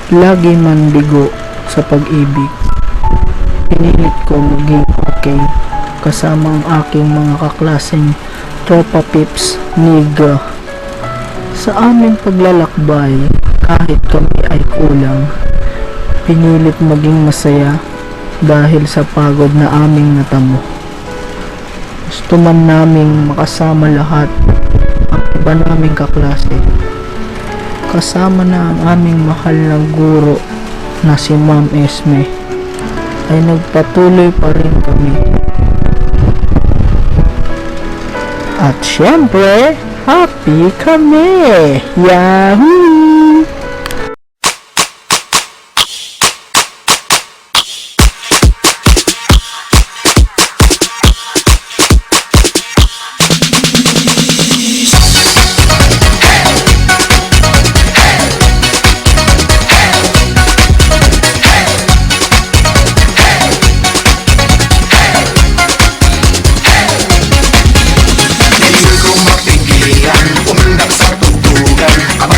Lagi man bigo sa pag-ibig, pinilit ko maging okay kasama ang aking mga kaklaseng tropa pips niga. Sa aming paglalakbay, kahit kami ay kulang, pinilit maging masaya dahil sa pagod na aming natamo. Gusto man naming makasama lahat ang iba naming kaklase. Kasama na ang aming mahal na guro na si Ma'am Esme, ay nagpatuloy pa rin kami. At syempre, happy kami! Yahoo!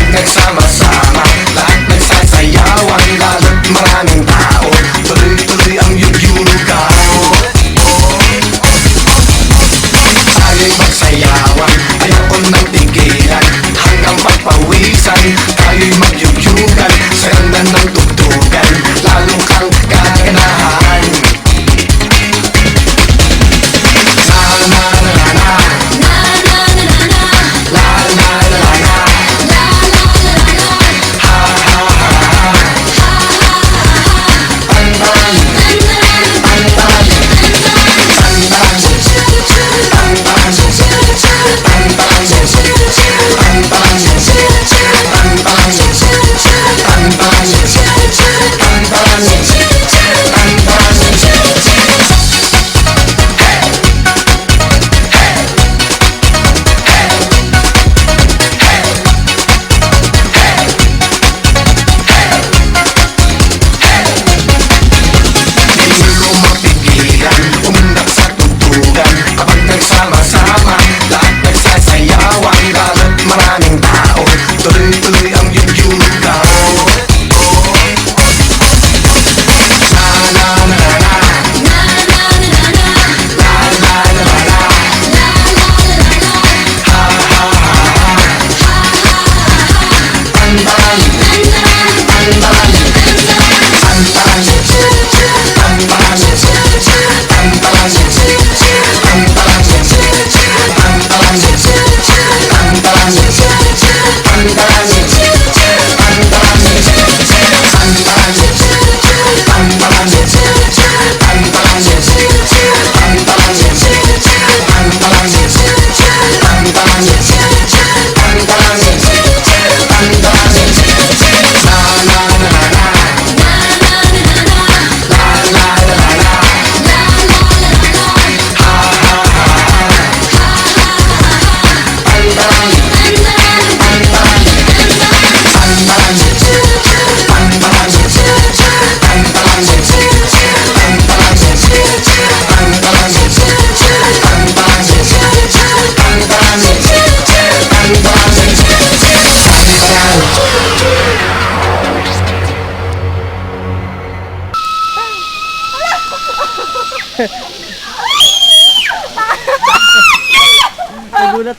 Nagsama-sama, lahat nagsasayawan, lalo't maraming tao, tuloy-tuloy ang yugyugaw. Tayo'y magsayawan, ayoko nang tigilan, hanggang pagpawisan, tayo'y magyugyugan, sa ganda ng tugtugan, lalo kang gaganahan. Sama-sama, lahat nagsasayawan, lalo't maraming tao, tuloy-tuloy ang yugyugaw.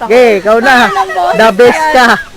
Okay, ikaw na. The best ka.